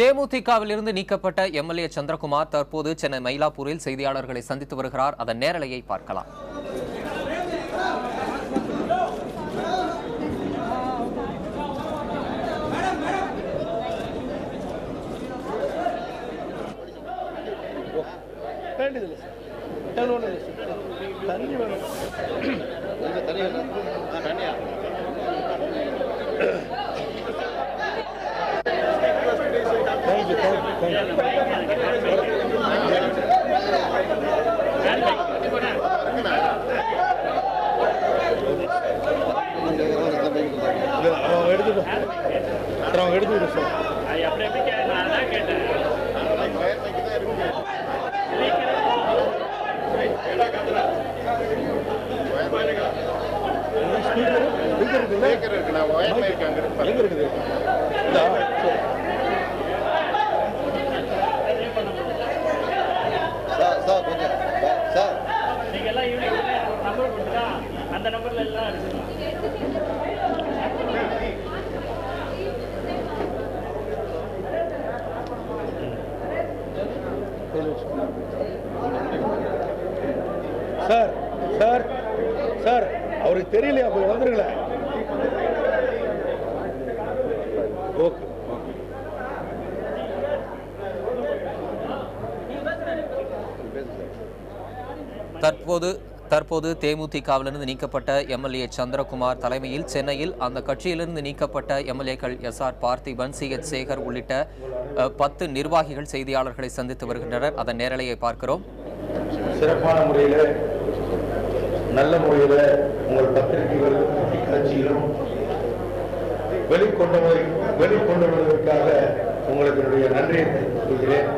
தேமுதிகவிலிருந்து நீக்கப்பட்ட எம்எல்ஏ சந்திரகுமார் தற்போது சென்னை மயிலாப்பூரில் செய்தியாளர்களை சந்தித்து வருகிறார். அதன் நேரலையை பார்க்கலாம். சார் அவருக்கு தெரியலையா? போய் வந்துருங்கள. தற்போது தேமுதிகவிலிருந்து நீக்கப்பட்ட எம்எல்ஏ சந்திரகுமார் தலைமையில் சென்னையில் அந்த கட்சியிலிருந்து நீக்கப்பட்ட எம்எல்ஏக்கள் எஸ்ஆர் பார்த்திபன், CH சேகர் உள்ளிட்ட 10 நிர்வாகிகள் செய்தியாளர்களை சந்தித்து வருகின்றனர். அதன் நேரலையை பார்க்கிறோம். சிறப்பான முறையில் நல்ல முறையில் உங்கள் பத்திரிகைகள் கட்சியிலும் வெளிக்கொண்டு வருவதற்காக உங்களுக்கு என்னுடைய நன்றியை தெரிவிக்கிறேன்.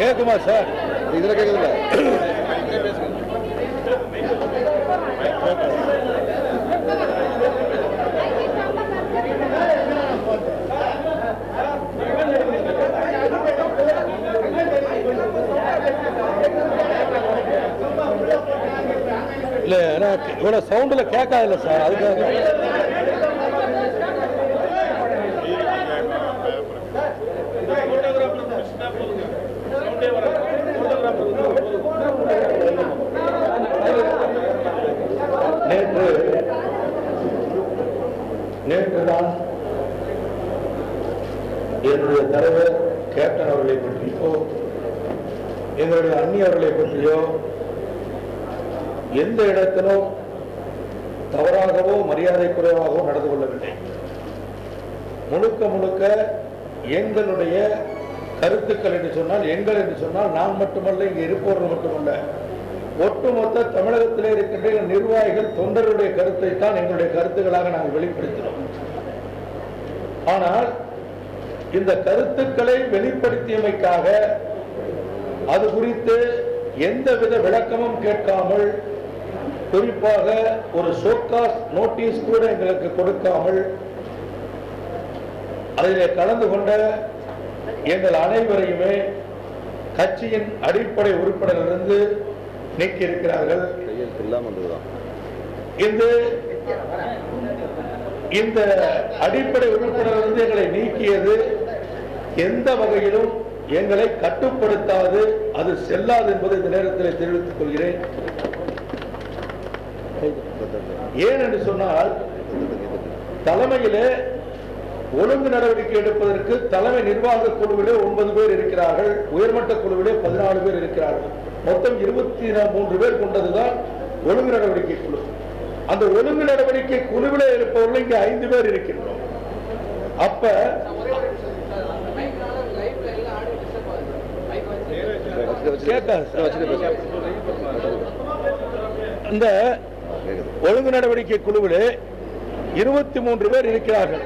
கேக்குமா சார்? இதுல கேக்குதுல்ல? இல்ல இவ்வளவு சவுண்ட்ல கேட்காதுல்ல சார், அதுக்காக. நேற்றுதான் என்னுடைய தலைவர் கேப்டன் அவர்களை பற்றியோ எங்களுடைய அண்ணி அவர்களை பற்றியோ எந்த இடத்திலும் தவறாகவோ மரியாதை குறைவாகவோ நடந்து கொள்ளவில்லை. முழுக்க எங்களுடைய கருத்துக்கள் என்று சொன்னால், எங்கள் என்று சொன்னால் நான் மட்டுமல்ல, இங்கே இருப்பவர்கள் மட்டுமல்ல, ஒட்டுமொத்த தமிழகத்திலே இருக்கின்ற நிர்வாகிகள் தொண்டர்களுடைய கருத்தை தான் எங்களுடைய கருத்துக்களாக நாங்கள் வெளிப்படுத்தினோம். ஆனால் இந்த கருத்துக்களை வெளிப்படுத்தியமைக்காக அது குறித்து எந்தவித விளக்கமும் கேட்காமல், குறிப்பாக ஒரு ஷோகாஸ் நோட்டீஸ் கூட எங்களுக்கு கொடுக்காமல், அதில் கலந்து கொண்ட எங்கள் அனைவரையுமே கட்சியின் அடிப்படை உறுப்பினரிலிருந்து நீக்கி இருக்கிறார்கள். இந்த அடிப்படை உறுப்பினரிலிருந்து எங்களை நீக்கியது எந்த வகையிலும் எங்களை கட்டுப்படுத்தாது, அது செல்லாது என்பதை இந்த நேரத்தில் தெரிவித்துக் கொள்கிறேன். ஏன் என்று சொன்னால், தலைமையிலே ஒழுங்கு நடவடிக்கை எடுப்பதற்கு தலைமை நிர்வாக குழுவிலே 9 பேர் இருக்கிறார்கள், உயர்மட்ட குழுவிலே 14 பேர் இருக்கிறார்கள். மொத்தம் 23 பேர் கொண்டதுதான் ஒழுங்கு நடவடிக்கை குழு. அந்த ஒழுங்கு நடவடிக்கை குழுவிலே இருப்பவர்கள் இங்கே 5 பேர் இருக்கின்றோம். அப்ப இந்த ஒழுங்கு நடவடிக்கை குழுவிலே 23 பேர் இருக்கிறார்கள்.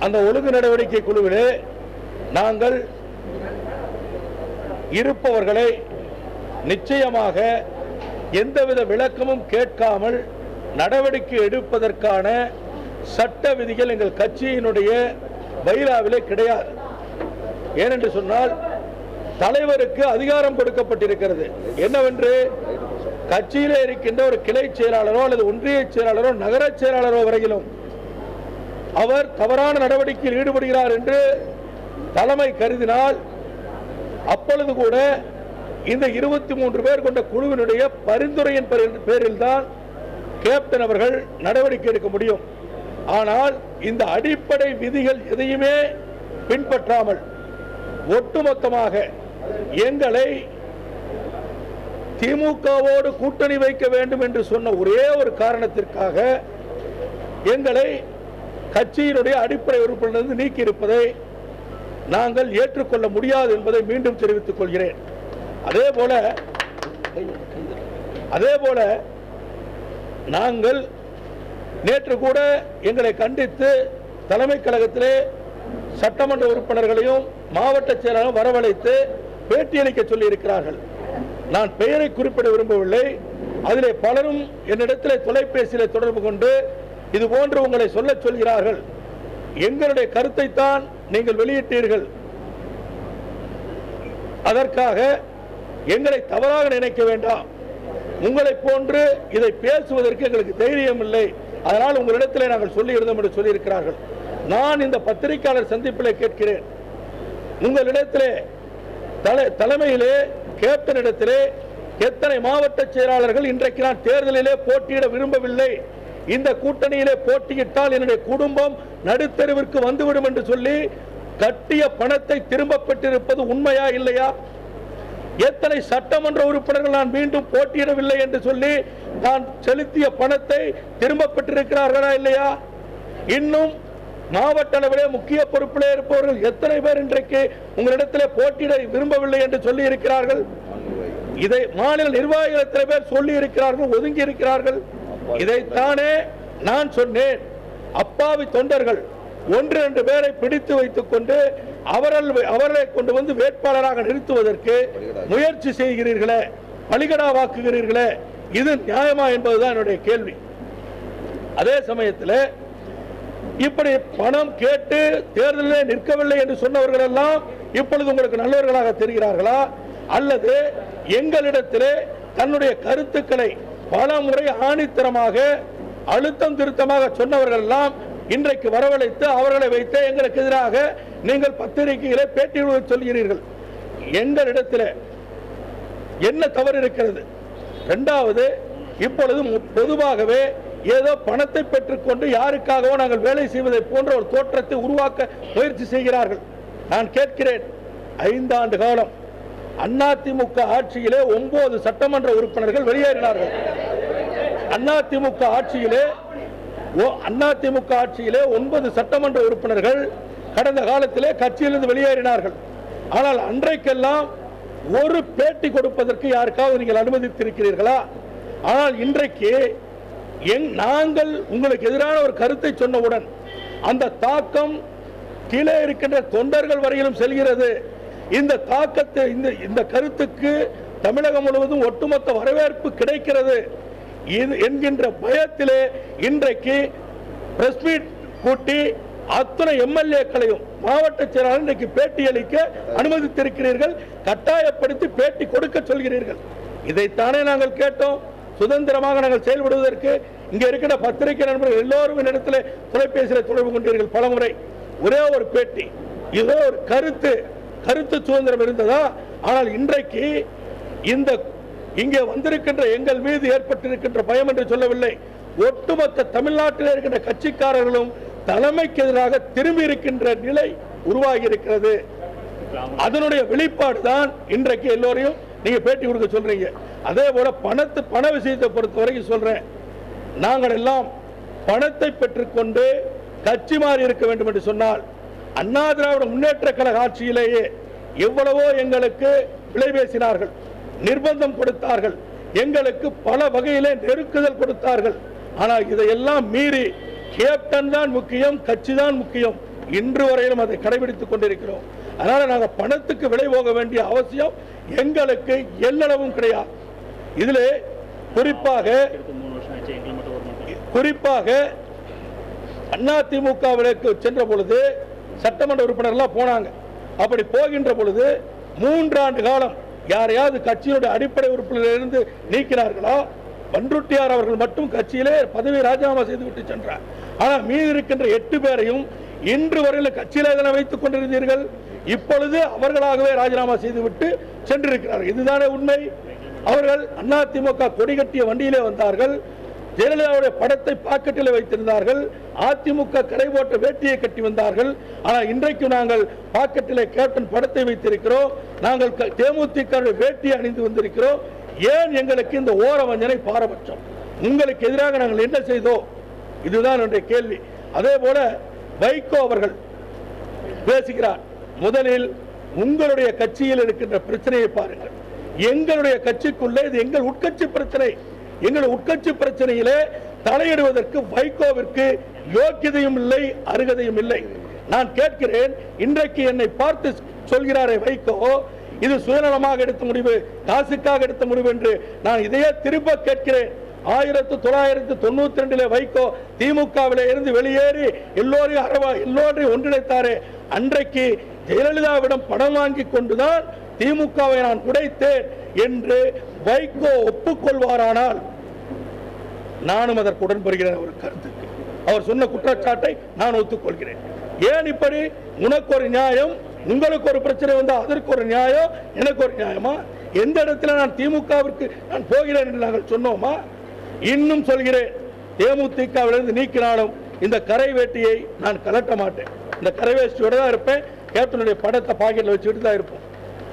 அந்த ஒழுங்கு நடவடிக்கை குழுவிலே நாங்கள் இருப்பவர்களை நிச்சயமாக எந்தவித விளக்கமும் கேட்காமல் நடவடிக்கை எடுப்பதற்கான சட்ட விதிகள் எங்கள் கட்சியினுடைய பைலாவிலே கிடையாது. ஏனென்று சொன்னால் தலைவருக்கு அதிகாரம் கொடுக்கப்பட்டிருக்கிறது. என்னவென்று கட்சியிலே இருக்கின்ற ஒரு கிளை செயலாளரோ அல்லது ஒன்றிய செயலாளரோ நகர செயலாளரோ வரையிலும் அவர் தவறான நடவடிக்கையில் ஈடுபடுகிறார் என்று தலைமை கருதினால் அப்பொழுது கூட இந்த 23 பேர் கொண்ட குழுவினுடைய பரிந்துரையின் பேரில் தான் கேப்டன் அவர்கள் நடவடிக்கை எடுக்க முடியும். ஆனால் இந்த அடிப்படை விதிகள் எதையுமே பின்பற்றாமல் ஒட்டுமொத்தமாக எங்களை திமுகவோடு கூட்டணி வைக்க வேண்டும் என்று சொன்ன ஒரே ஒரு காரணத்திற்காக எங்களை கட்சியினுடைய அடிப்படை உறுப்பினரிலிருந்து நீக்கி இருப்பதை நாங்கள் ஏற்றுக்கொள்ள முடியாது என்பதை மீண்டும் தெரிவித்துக் கொள்கிறேன். அதேபோல நாங்கள் நேற்று கூட எங்களை கண்டித்து தலைமை கழகத்திலே சட்டமன்ற உறுப்பினர்களையும் மாவட்ட செயலாளரும் வரவழைத்து பேட்டியளிக்க சொல்லி இருக்கிறார்கள். நான் பெயரை குறிப்பிட விரும்பவில்லை. அதிலே பலரும் என்னிடத்தில் தொலைபேசியில் தொடர்பு கொண்டு இது போன்று உங்களை சொல்ல சொல்கிறார்கள். எங்களுடைய கருத்தை தான் நீங்கள் வெளியிட்டீர்கள், அதற்காக எங்களை தவறாக நினைக்க வேண்டாம், உங்களை போன்று இதை பேசுவதற்கு எங்களுக்கு தைரியம் இல்லை, அதனால் உங்களிடத்தில் நாங்கள் சொல்லி இருந்தோம் என்று சொல்லியிருக்கிறார்கள். நான் இந்த பத்திரிகையாளர் சந்திப்பில் கேட்கிறேன், உங்களிடத்திலே தலைமையிலே கேப்டனிடத்திலே எத்தனை மாவட்ட செயலாளர்கள் இன்றைக்கு நான் தேர்தலிலே போட்டியிட விரும்பவில்லை, இந்த கூட்டணியிலே போட்டியிட்டால் என்னுடைய குடும்பம் நடுத்தெருவிற்கு வந்துவிடும் என்று சொல்லி கட்டிய பணத்தை திரும்ப பெற்றிருப்பது உண்மையா இல்லையா? எத்தனை சட்டமன்ற உறுப்பினர்கள் நான் மீண்டும் போட்டியிடவில்லை என்று சொல்லி நான் செலுத்திய பணத்தை திரும்ப பெற்றிருக்கிறார்களா இல்லையா? இன்னும் மாவட்ட அளவிலே முக்கிய பொறுப்பிலே இருப்பவர்கள் எத்தனை பேர் இன்றைக்கு உங்களிடத்திலே போட்டியிட விரும்பவில்லை என்று சொல்லி இருக்கிறார்கள்? இதை மாநில நிர்வாகிகள் எத்தனை பேர் சொல்லி இருக்கிறார்கள், ஒதுங்கி இருக்கிறார்கள்? இதைத்தானே நான் சொன்னேன். அப்பாவி தொண்டர்கள் 1-2 பேரை பிடித்து வைத்துக் கொண்டு அவர்களை கொண்டு வந்து வேட்பாளராக நிறுத்துவதற்கு முயற்சி செய்கிறீர்களே, பலிகடாவாக்குகிறீர்களே, இது நியாயமா என்பதுதான் என்னுடைய கேள்வி. அதே சமயத்தில் இப்படி பணம் கேட்டு தேர்தலில் நிற்கவில்லை என்று சொன்னவர்கள் எல்லாம் இப்பொழுது உங்களுக்கு நல்லவர்களாக தெரிகிறார்களா? அல்லது எங்களிடத்திலே தன்னுடைய கருத்துக்களை பல முறை ஆணித்தரமாக அழுத்தம் திருத்தமாக சொன்னவர்கள் எல்லாம் இன்றைக்கு வரவழைத்து அவர்களை வைத்து எங்களுக்கு எதிராக நீங்கள் பத்திரிகையிலே பேட்டி சொல்கிறீர்கள். எங்களிடத்தில் என்ன தவறு இருக்கிறது? இரண்டாவது, இப்பொழுது பொதுவாகவே ஏதோ பணத்தை பெற்றுக்கொண்டு யாருக்காகவோ நாங்கள் வேலை செய்வதை போன்ற ஒரு தோற்றத்தை உருவாக்க முயற்சி செய்கிறார்கள். நான் கேட்கிறேன், 5 ஆண்டு காலம் அதிமுக ஆட்சியிலே 9 சட்டமன்ற உறுப்பினர்கள் வெளியேறினார்கள். அதிமுக ஆட்சியிலே 9 சட்டமன்ற உறுப்பினர்கள் கடந்த காலத்திலே கட்சியிலிருந்து வெளியேறினார்கள். ஆனால் அன்றைக்கெல்லாம் ஒரு பேட்டி கொடுப்பதற்கு யாருக்காவது நீங்கள் அனுமதித்திருக்கிறீர்களா? ஆனால் இன்றைக்கு நாங்கள் உங்களுக்கு எதிரான ஒரு கருத்தை சொன்னவுடன் அந்த தாக்கம் கீழே இருக்கின்ற தொண்டர்கள் வரையிலும் செல்கிறது. இந்த தாக்கத்தை இந்த கருத்துக்கு தமிழகம் முழுவதும் ஒட்டுமொத்த வரவேற்பு கிடைக்கிறது என்கின்ற பயத்திலே இன்றைக்கு பிரஸ் மீட் கூட்டி அத்தனை எம்எல்ஏக்களையும் மாவட்ட செயலாளர் இன்றைக்கு பேட்டி அளிக்க அனுமதித்திருக்கிறீர்கள், கட்டாயப்படுத்தி பேட்டி கொடுக்க சொல்கிறீர்கள். இதைத்தானே நாங்கள் கேட்டோம். சுதந்திரமாக நாங்கள் செயல்படுவதற்கு இங்கே இருக்கிற பத்திரிகை நண்பர்கள் எல்லோரும் இடத்துல தொலைபேசியில் தொடர்பு கொண்டீர்கள் பலமுறை. ஒரே ஒரு பேட்டி, இதோ ஒரு கருத்து சுதந்திரம் இருந்ததா? ஆனால் இன்றைக்கு இங்கே வந்திருக்கின்ற எங்கள் மீது ஏற்பட்டிருக்கின்ற பயம் என்று சொல்லவில்லை, ஒட்டுமொத்த தமிழ்நாட்டில் இருக்கின்ற கட்சிக்காரர்களும் தலைமைக்கு எதிராக திரும்பி இருக்கின்ற நிலை உருவாகி இருக்கிறது. அதனுடைய வெளிப்பாடு தான் இன்றைக்கு எல்லோரையும் நீங்க பேட்டி கொடுக்க சொல்றீங்க. அதே போல பண விஷயத்தை பொறுத்தவரைக்கும் சொல்றேன், நாங்கள் எல்லாம் பணத்தை பெற்றுக்கொண்டு கட்சி மாறி இருக்க வேண்டும் என்று சொன்னால் அண்ணா திராவிட முன்னேற்ற கழக ஆட்சியிலேயே எவ்வளவோ எங்களுக்கு விலை பேசினார்கள், நிர்பந்தம் கொடுத்தார்கள், எங்களுக்கு பல வகையிலே நெருக்குதல் கொடுத்தார்கள். ஆனால் இதையெல்லாம் மீறி கேப்டன் தான் முக்கியம், கட்சி தான் முக்கியம், இன்று வரையிலும் அதை கடைபிடித்துக் கொண்டிருக்கிறோம். அதனால நாங்கள் பணத்துக்கு விலை போக வேண்டிய அவசியம் எங்களுக்கு எல்லளவும் கிடையாது. இதிலே குறிப்பாக அதிமுகவிற்கு சென்ற பொழுது சட்டமன்ற உறுப்பினர்கள் போனாங்க. அப்படி போகின்ற பொழுது 3 ஆண்டு காலம் யாரையாவது கட்சியுடைய அடிப்படை உறுப்பினரிலிருந்து நீக்கினார்களா? பண்ருட்டியார் அவர்கள் மட்டும் கட்சியிலே பதவி ராஜினாமா செய்துவிட்டு சென்றார். ஆனால் மீதி இருக்கின்ற 8 பேரையும் இன்று வரையில் கட்சியில வைத்துக் கொண்டிருந்தீர்கள். இப்பொழுது அவர்களாகவே ராஜினாமா செய்துவிட்டு சென்றிருக்கிறார்கள். இதுதானே உண்மை. அவர்கள் அதிமுக கொடி கட்டிய வண்டியிலே வந்தார்கள். ஜெயலலிதாவுடைய படத்தை பாக்கெட்டில் வைத்திருந்தார்கள். அதிமுக கடை போட்ட வேட்டியை கட்டி வந்தார்கள். ஆனால் இன்றைக்கு நாங்கள் பாக்கெட்டில் கேப்டன் படத்தை வைத்திருக்கிறோம். நாங்கள் தேமுதிக வேட்டியை அணிந்து வந்திருக்கிறோம். ஏன் எங்களுக்கு இந்த ஓர வஞ்சனை பாரபட்சம்? உங்களுக்கு எதிராக நாங்கள் என்ன செய்தோம்? இதுதான் என்னுடைய கேள்வி. அதே போல வைகோ அவர்கள் பேசுகிறார். முதலில் உங்களுடைய கட்சியில் இருக்கின்ற பிரச்சனையை பாருங்கள். எங்களுடைய கட்சிக்குள்ளே இது எங்கள் உட்கட்சி பிரச்சனை. எங்கள் உட்கட்சி பிரச்சனையிலே தலையிடுவதற்கு வைகோவிற்கு யோக்கியதையும் இல்லை, அருகதையும் இல்லை. நான் கேட்கிறேன், இன்றைக்கு என்னை பார்த்து சொல்கிறாரே வைகோ, இது சுயநலமாக எடுத்த முடிவு, காசுக்காக எடுத்த முடிவு என்று நான் இதையே திரும்ப கேட்கிறேன். 1992 வைகோ திமுகவிலே இருந்து வெளியேறி எல்லோரையும் ஒன்றிணைத்தாரே, அன்றைக்கு ஜெயலலிதாவிடம் பணம் வாங்கி கொண்டுதான் திமுகவை நான் உடைத்தேன் என்று வைகோ ஒப்புக்கொள்வாரானால் நானும் அதற்கு உடன்படுகிறேன். ஒரு கருத்துக்கு அவர் சொன்ன குற்றச்சாட்டை நான் ஒத்துக்கொள்கிறேன். ஏன் இப்படி? உனக்கு ஒரு நியாயம், உங்களுக்கு ஒரு பிரச்சனை வந்தால் அதற்கு ஒரு நியாயம், எனக்கு ஒரு நியாயமா? எந்த இடத்துல நான் திமுகவிற்கு நான் போகிறேன் என்று நாங்கள் சொன்னோமா? இன்னும் சொல்கிறேன், தேமுதிகவிலிருந்து நீக்கினாலும் இந்த கரை வேட்டியை நான் கலட்ட மாட்டேன். இந்த கரை வேஷ்டியோட தான் இருப்பேன். கேப்டனுடைய படத்தை பாக்கெட்ல வச்சுட்டு தான் இருப்போம்.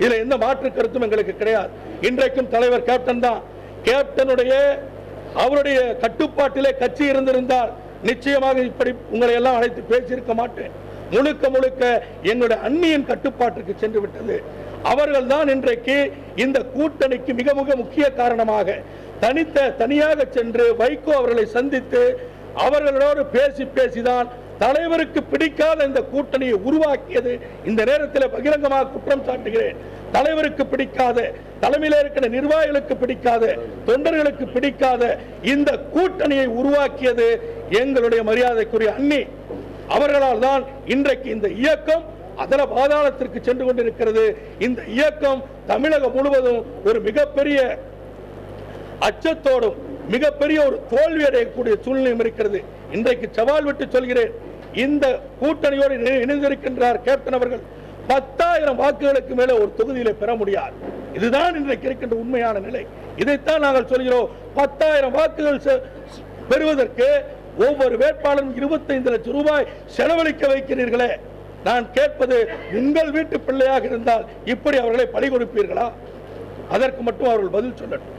இதுல எந்த மாற்று கருத்தும் எங்களுக்கு கிடையாது. இன்றைக்கும் தலைவர் கேப்டன் தான். கேப்டனுடைய அவருடைய கட்டுப்பாட்டிலே கட்சி இருந்திருந்தால் நிச்சயமாக இப்படி உங்களை எல்லாம் அழைத்து பேசியிருக்க மாட்டேன். முழுக்க முழுக்க எங்களுடைய அண்ணியின் கட்டுப்பாட்டுக்கு சென்று விட்டது. அவர்கள் தான் இன்றைக்கு இந்த கூட்டணிக்கு மிக மிக முக்கிய காரணமாக தனியாக சென்று வைகோ அவர்களை சந்தித்து அவர்களோடு பேசிதான் தலைவருக்கு பிடிக்காத இந்த கூட்டணியை உருவாக்கியது. இந்த நேரத்தில் பகிரங்கமாக குற்றம் சாட்டுகிறேன். தலைவருக்கு பிடிக்காத, தலைமையில் இருக்கிற நிர்வாகிகளுக்கு பிடிக்காத, தொண்டர்களுக்கு பிடிக்காத இந்த கூட்டணியை உருவாக்கியது எங்களுடைய மரியாதைக்குரிய அண்ணி. அவர்களால் தான் இன்றைக்கு இந்த இயக்கம் அதல பாதாளத்திற்கு சென்று கொண்டிருக்கிறது. இந்த இயக்கம் தமிழகம் முழுவதும் ஒரு மிகப்பெரிய அச்சத்தோடும் மிகப்பெரிய ஒரு தோல்வி அடையக்கூடிய சூழ்நிலையும் இருக்கிறது. இன்றைக்கு சவால் விட்டு சொல்கிறேன், இந்த கூட்டணியோடு இணைந்திருக்கின்றார் கேப்டன் அவர்கள் 10,000 வாக்குகளுக்கு மேலே ஒரு தொகுதியிலே பெற முடியாது. இதுதான் இன்றைக்கு இருக்கின்ற உண்மையான நிலை. இதைத்தான் நாங்கள் சொல்கிறோம். 10,000 வாக்குகள் பெறுவதற்கு ஒவ்வொரு வேட்பாளரும் 25 லட்சம் ரூபாய் செலவழிக்க வைக்கிறீர்களே. நான் கேட்பது, உங்கள் வீட்டு பிள்ளையாக இருந்தால் இப்படி அவர்களை பலி கொடுப்பீர்களா? அதற்கு மட்டும் அவர்கள் பதில் சொல்லட்டும்.